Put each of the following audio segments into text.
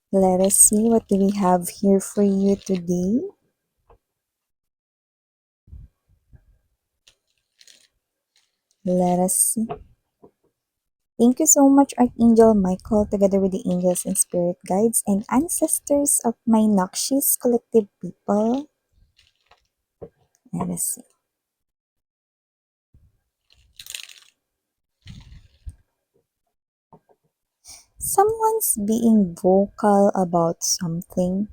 Let us see what do we have here for you today. Let us see. Thank you so much, Archangel Michael, together with the angels and spirit guides and ancestors of my Nakshis collective people. Let us see. Someone's being vocal about something.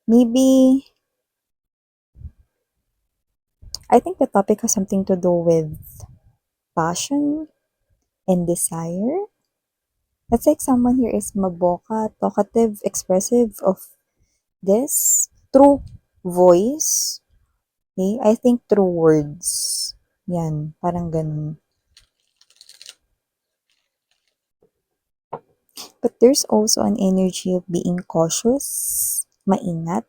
Maybe, I think the topic has something to do with passion and desire. It's like someone here is maboka, talkative, expressive of this through voice. Okay? I think through words. Yan, parang ganun. But there's also an energy of being cautious, maingat.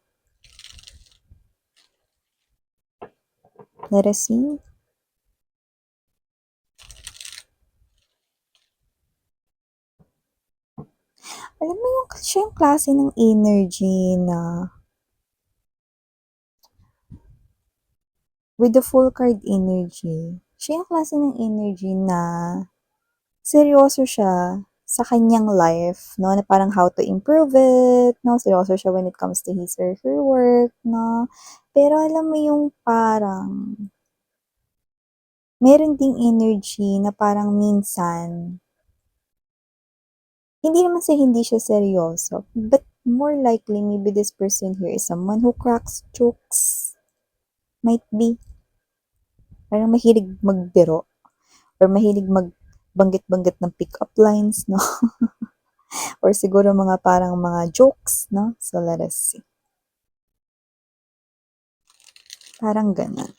Let us see. Alam mo yung, siya yung klase ng energy na with the full card energy, siya yung klase ng energy na seryoso siya sa kanyang life, no? Na parang how to improve it, no? Seryoso siya when it comes to his or her work, no? Pero alam mo yung parang meron ding energy na parang minsan hindi naman sa hindi siya seryoso, but more likely maybe this person here is someone who cracks jokes. Might be. Parang mahilig magbiro or mahilig magbanggit-banggit ng pick-up lines, no? Or siguro mga parang mga jokes, no? So let us see. Parang ganun.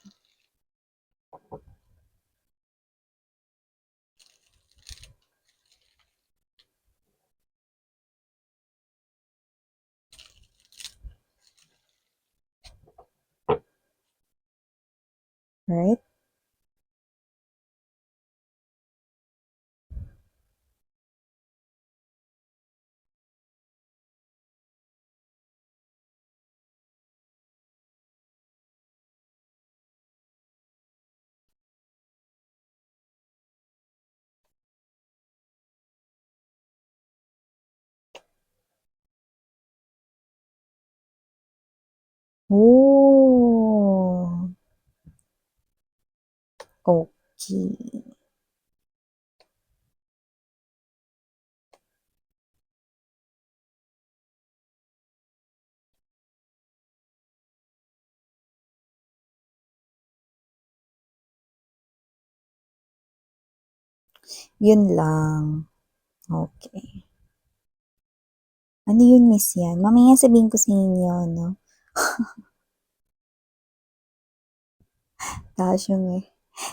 Right? Oh. Okay. Yun lang. Okay. Ano yun, miss yan? Mamaya sabihin ko sa inyo, no? Taas yung eh.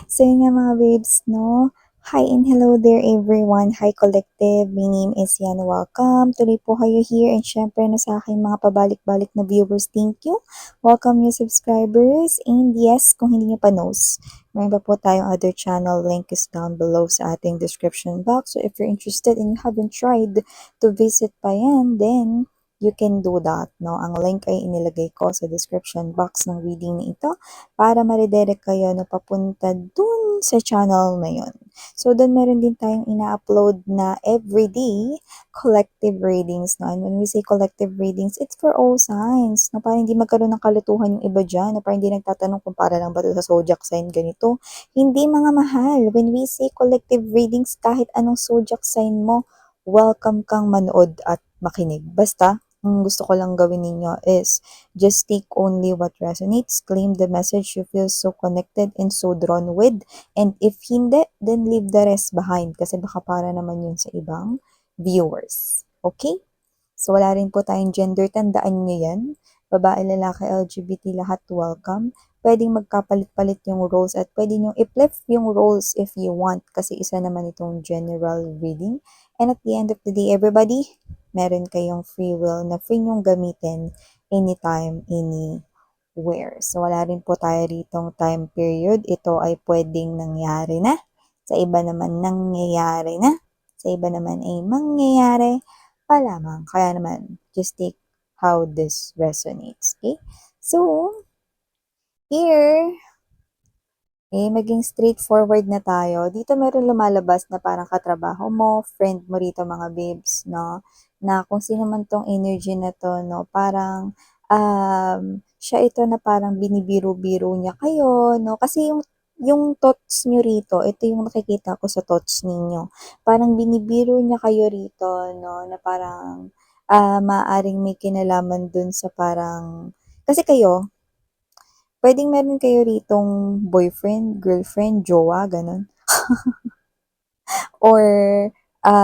So yun nga mga babes, no? Hi and hello there everyone. Hi collective. My name is Yan. Welcome. Tuloy po kayo here and syempre na sa aking mga pabalik-balik na viewers. Thank you. Welcome new subscribers. And yes, kung hindi nyo pa knows, meron pa po tayong other channel. Link is down below sa ating description box. So if you're interested and you haven't tried to visit pa yan, then you can do that. No? Ang link ay inilagay ko sa description box ng reading na ito para ma-redirect kayo na papunta dun sa channel na yun. So, doon meron din tayong ina-upload na everyday collective readings. No? And when we say collective readings, it's for all signs. No? Para hindi magkaroon ng kalituhan yung iba dyan. No? Para hindi nagtatanong kung para lang ba ito sa zodiac sign ganito. Hindi mga mahal. When we say collective readings, kahit anong zodiac sign mo, welcome kang manood at makinig. Basta, ang gusto ko lang gawin ninyo is just take only what resonates, claim the message you feel so connected and so drawn with, and if hindi, then leave the rest behind kasi baka para naman yun sa ibang viewers. Okay? So wala rin po tayong gender, tandaan nyo yan. Babae, lalaki, LGBT, lahat welcome. Pwedeng magkapalit-palit yung roles at pwede nyo i-flip yung roles if you want kasi isa naman itong general reading. And at the end of the day, everybody, meron kayong free will na free nyong gamitin anytime, anywhere. So, wala rin po tayo ritong time period. Ito ay pwedeng nangyari na. Sa iba naman nangyayari na. Sa iba naman ay mangyayari pa lamang. Kaya naman, just take how this resonates, okay? So, here, maging straightforward na tayo. Dito meron lumalabas na parang katrabaho mo, friend mo rito mga babes, no? Na kung sino man tong energy na to, no? Parang, siya ito na parang binibiro-biro niya kayo, no? Kasi yung thoughts nyo rito, ito yung nakikita ko sa thoughts ninyo. Parang binibiro niya kayo rito, no? Na parang, maaring may kinalaman dun sa parang, kasi kayo, puwedeng meron kayo ritong boyfriend, girlfriend, jowa, gano'n. Or,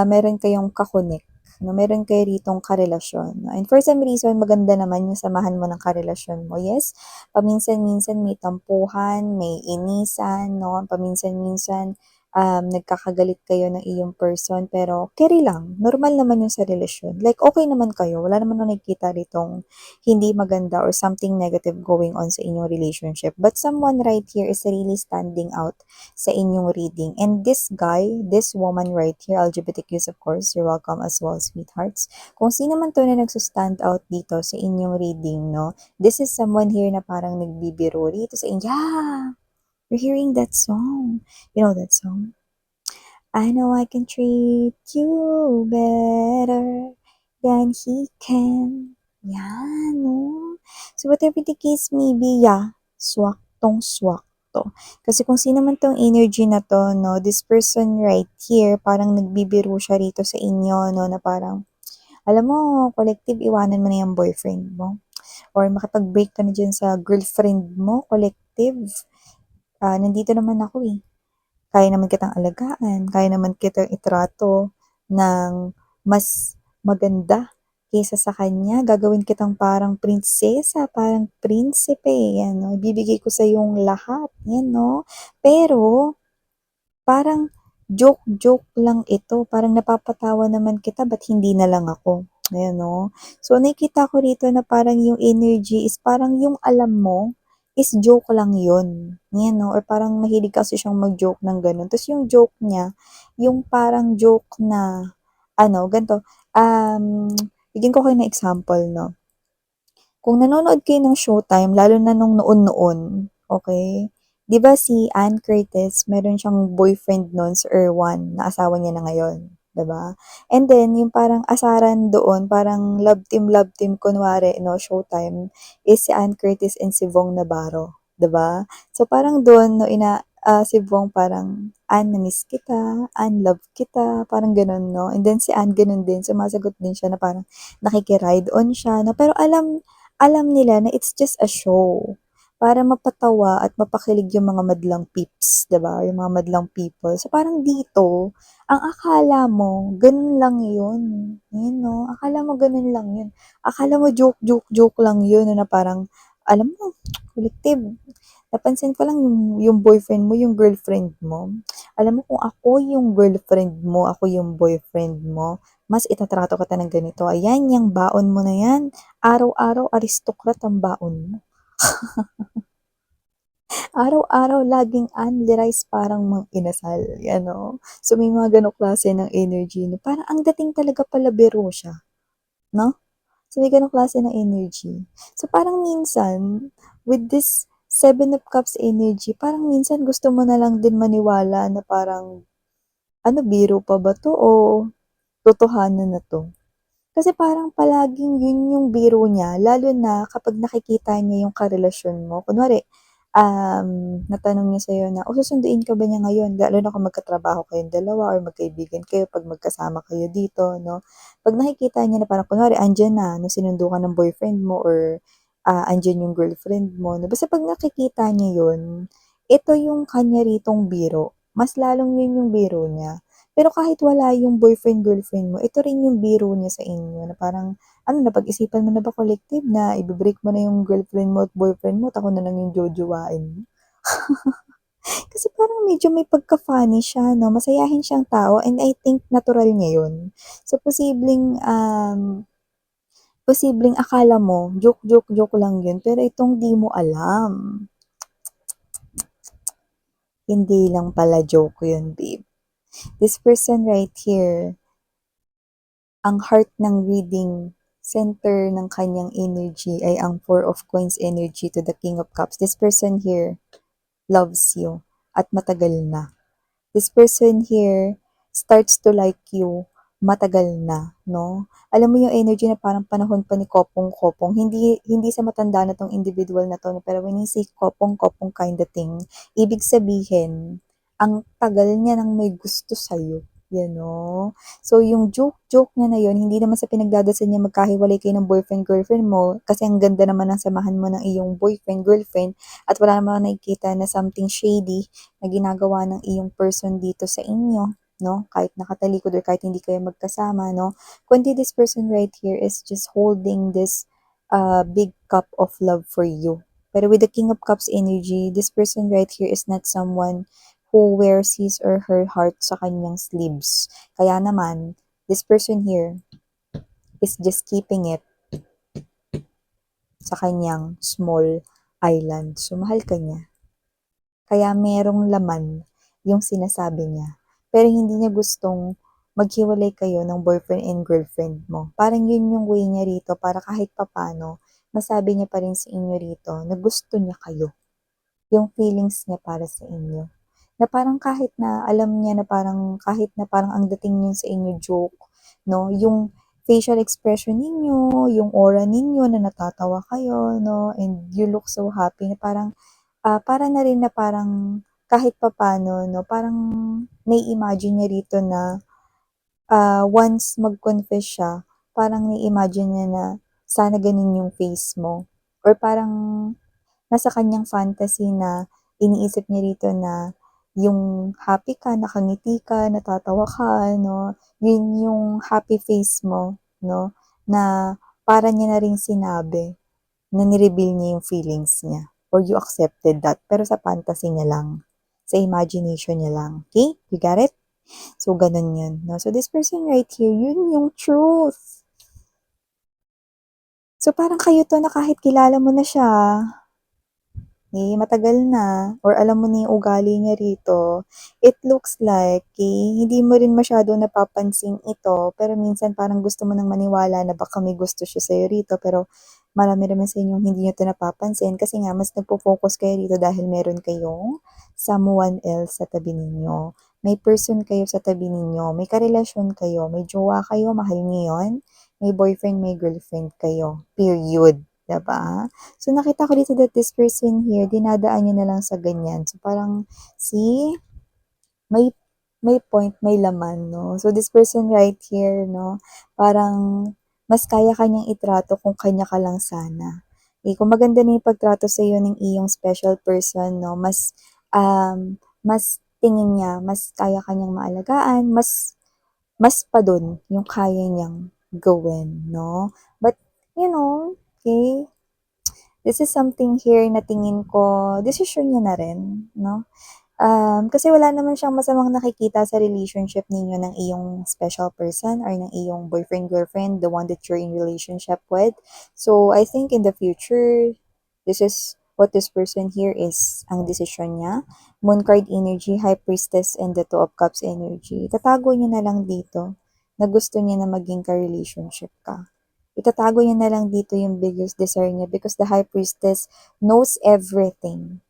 meron kayong ka-connect, no? Meron kayo ritong karelasyon. No? And for some reason, maganda naman yung samahan mo ng karelasyon mo. Yes, paminsan-minsan may tampuhan, may inisan, no? Paminsan-minsan, nagkakagalit kayo ng iyong person, pero carry lang. Normal naman yung sa relasyon. Like, okay naman kayo. Wala naman na nakikita ritong hindi maganda or something negative going on sa inyong relationship. But someone right here is really standing out sa inyong reading. And this guy, this woman right here, LGBTQs of course, you're welcome as well, sweethearts. Kung sino man to na nagsustand out dito sa inyong reading, no? This is someone here na parang nagbibiro rito sa inyo. Yeah! You're hearing that song. You know that song? I know I can treat you better than he can. Yan, no? So, whatever the case may be, yeah, swak tong swak to. Kasi kung sino man tong energy na to, no, this person right here, parang nagbibiro siya rito sa inyo, no, na parang, alam mo, collective, iwanan mo na yung boyfriend mo. Or makipag-break ka na dyan sa girlfriend mo, collective. Nandito naman ako eh. Kaya naman kitang alagaan, kaya naman kitang itrato ng mas maganda kaysa sa kanya. Gagawin kitang parang prinsesa, parang prinsipe, yan, no? Ibibigay ko sa yung lahat, yan, no? Pero, parang joke-joke lang ito. Parang napapatawa naman kita, ba't hindi na lang ako? Ayan, no? So, nakikita ko rito na parang yung energy is parang yung alam mo is joke lang yun. Yan, no? Or parang mahilig kasi siyang mag-joke ng ganun. Tapos yung joke niya, yung parang joke na, ganito, bigyan ko kayo ng example, no? Kung nanonood kayo ng Showtime, lalo na nung noon-noon, okay? 'Di ba si Ann Curtis, meron siyang boyfriend noon si Erwan, na asawa niya na ngayon, 'di ba? And then yung parang asaran doon, parang love team kunwari 'no, Showtime, is si Ann Curtis and si Vong Navarro, 'di ba? So parang doon 'no, si Vong parang, "Ann, na-miss kita. Ann, love kita." Parang gano'n 'no. And then si Ann gano'n din, sumasagot din siya na parang nakiki-ride on siya 'no, pero alam alam nila na it's just a show para mapatawa at mapakilig yung mga madlang peeps, 'di ba? Yung mga madlang people. So parang dito, ang akala mo ganun lang 'yun. 'Yun 'no, akala mo ganun lang 'yun. Akala mo joke lang 'yun na parang alam mo, collective, napansin ko lang yung boyfriend mo, yung girlfriend mo. Alam mo kung ako yung girlfriend mo, ako yung boyfriend mo, mas itatrato kita ng ganito. Ayan, yung baon mo na yan. Araw-araw aristokrat ang baon mo. Araw-araw laging only rice parang mang-inasal, ano. So may mga ganong klase ng energy no. Parang ang dating talaga pala biro siya, no? So may ganong klase ng energy. So parang minsan, with this Seven of Cups energy, parang minsan gusto mo na lang din maniwala na parang, ano, biro pa ba 'to o totohanan na 'to? Kasi parang palaging yun yung biro niya, lalo na kapag nakikita niya yung karelasyon mo. Kunwari, natanong niya sa'yo na, "O, susunduin ka ba niya ngayon?" Lalo na kung magkatrabaho kayong dalawa or magkaibigan kayo, 'pag magkasama kayo dito, 'no? 'Pag nakikita niya na parang kunwari andiyan na nung sinundo ka ng boyfriend mo or, andiyan yung girlfriend mo 'no, basta 'pag nakikita niya yun, ito yung kanya ritong biro. Mas lalong yun yung biro niya. Pero kahit wala yung boyfriend, girlfriend mo, ito rin yung biro niya sa inyo na parang, ano, napag-isipan mo na ba collective na ibe-break mo na yung girlfriend mo at boyfriend mo at ako na lang yung jojowain mo? Kasi parang medyo may pagka-funny siya 'no, masayahin siyang tao and I think natural niya yun. So posibleng akala mo joke lang yun pero itong di mo alam, hindi lang pala joke yun babe. This person right here, Ang heart ng reading, center ng kanyang energy ay ang Four of Coins energy to the King of Cups. This person here loves you at matagal na. This person here starts to like you matagal na, no? Alam mo yung energy na parang panahon pa ni Kopong-Kopong. Hindi sa matanda na tong individual na to, no? Pero when you say Kopong-Kopong kind of thing, ibig sabihin, ang tagal niya nang may gusto sa'yo. You know? So, yung joke-joke niya na yun, hindi naman sa pinagdadasal niya magkahiwalay kayo ng boyfriend-girlfriend mo, kasi ang ganda naman ng samahan mo ng iyong boyfriend-girlfriend, at wala naman nakikita na something shady na ginagawa ng iyong person dito sa inyo, no? Kahit nakatalikod or kahit hindi kayo magkasama, no? Kundi this person right here is just holding this big cup of love for you. Pero with the King of Cups energy, this person right here is not someone who wears his or her heart sa kanyang sleeves. Kaya naman, this person here is just keeping it sa kanyang small island. So, mahal ka niya. Kaya merong laman yung sinasabi niya. Pero hindi niya gustong maghiwalay kayo ng boyfriend and girlfriend mo. Parang yun yung way niya rito para kahit papano, masabi niya pa rin sa inyo rito na gusto niya kayo. Yung feelings niya para sa inyo. Na parang kahit na alam niya na parang kahit na parang ang dating niyo sa inyo joke, no? Yung facial expression ninyo, yung aura ninyo na natatawa kayo, no? And you look so happy na parang para na rin na parang kahit papaano 'no, parang nai-imagine niya rito na, once mag-confess siya, parang nai-imagine niya na sana gano'n yung face mo or parang nasa kanyang fantasy na iniisip niya rito na yung happy ka, nakangiti ka, natatawa ka 'no, yun yung happy face mo 'no, na para niya na ring sinabi na ni-reveal niya yung feelings niya or you accepted that pero sa fantasy niya lang, sa imagination niya lang, okay? You got it? So, ganun yun, no? So, this person right here, yun yung truth. So, parang kayo to na kahit kilala mo na siya, matagal na, or alam mo na yung ugali niya rito, it looks like, hindi mo rin masyado napapansin ito, pero minsan parang gusto mo nang maniwala na baka may gusto siya sa'yo rito, pero marami naman sa inyong hindi nyo ito napapansin kasi nga mas nagpo-focus kayo rito dahil meron kayong someone else sa tabi ninyo. May person kayo sa tabi ninyo, may karelasyon kayo, may jowa kayo, mahal niyo yun, may boyfriend, may girlfriend kayo, period. Diba? So, nakita ko dito that this person here, dinadaan niya na lang sa ganyan. So, parang, see, may may point, may laman, no? So, this person right here, no, parang mas kaya kanyang itrato kung kanya ka lang sana. Kung maganda na yung pagtrato sa iyo ng iyong special person, no, mas tingin niya, mas kaya kanyang maalagaan, mas pa dun yung kaya niyang gawin, no? But, okay, this is something here na tingin ko, desisyon niya na rin, no? Kasi wala naman siyang masamang nakikita sa relationship ninyo ng iyong special person or ng iyong boyfriend, girlfriend, the one that you're in relationship with. So, I think in the future, this is what this person here is ang desisyon niya. Moon card energy, high priestess, and the two of cups energy. Tatago niya na lang dito na gusto niya na maging ka-relationship ka. Itatago niya na lang dito yung biggest desire niya because the high priestess knows everything.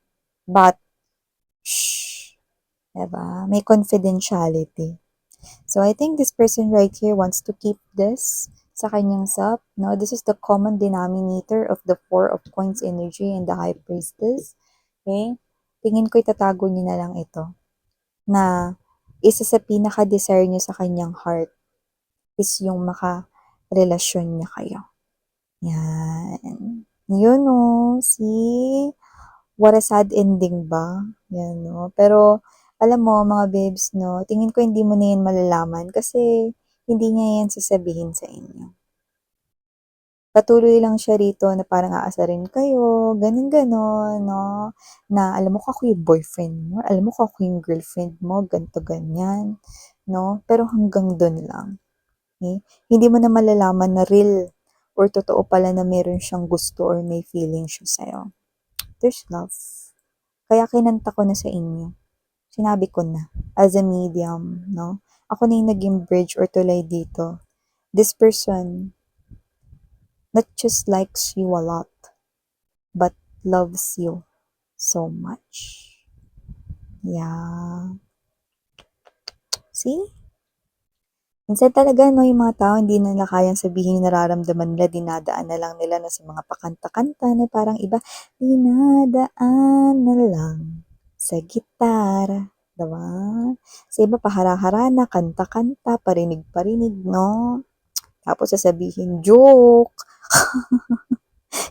But, shh, diba? May confidentiality. So, I think this person right here wants to keep this sa kanyang self. No? This is the common denominator of the Four of Coins energy and the High Priestess. Okay? Tingin ko itatago niya na lang ito. Na isa sa pinaka-desire niya sa kanyang heart is yung maka-relasyon niya kayo. Yan. Yun o. See? What a sad ending ba? Yan no. Pero, alam mo, mga babes, no, tingin ko hindi mo na yan malalaman kasi hindi niya yan sasabihin sa inyo. Patuloy lang siya rito na parang aasarin kayo, ganun-ganon, no? Na alam mo ko ako yung boyfriend mo, alam mo ko ako yung girlfriend mo, ganto ganyan, no? Pero hanggang dun lang. Okay? Hindi mo na malalaman na real or totoo pala na meron siyang gusto or may feeling siya sa'yo. There's love. Kaya kinanta ko na sa inyo. Sinabi ko na, as a medium, no? Ako na yung naging bridge or tulay dito this person not just likes you a lot, but loves you so much. Yeah. See? Minsan talaga, no, yung mga tao, hindi nila kayang sabihin yung nararamdaman nila, dinadaan na lang nila na sa mga pakanta-kanta na parang iba, dinadaan na lang sa gitara. Diba? Sa iba, pahara-hara na, kanta-kanta, parinig-parinig, no? Tapos sasabihin, joke.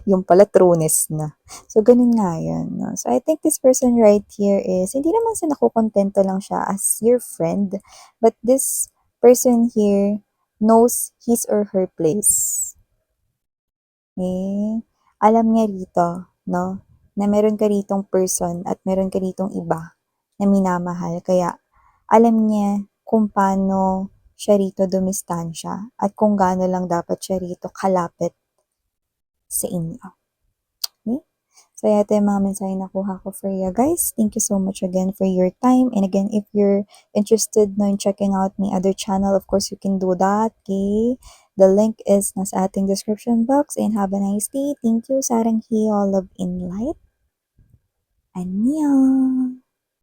Yung pala trueness na. So, ganun nga yun. No? So, I think this person right here is, hindi naman sa nakukontento lang siya as your friend, but this person here knows his or her place. Okay? Alam niya rito, no? Na meron ka ritong person at meron ka ritong iba na minamahal. Kaya, alam niya kung paano siya rito dumistansya at kung gaano lang dapat siya rito kalapit sa inyo. Okay? So, ito yung mga mensahe na nakuha ko for you guys. Thank you so much again for your time. And again, if you're interested in checking out my other channel, of course, you can do that. Okay? The link is nasa ating description box. And have a nice day. Thank you. Sarang Love in Light. Annyeong!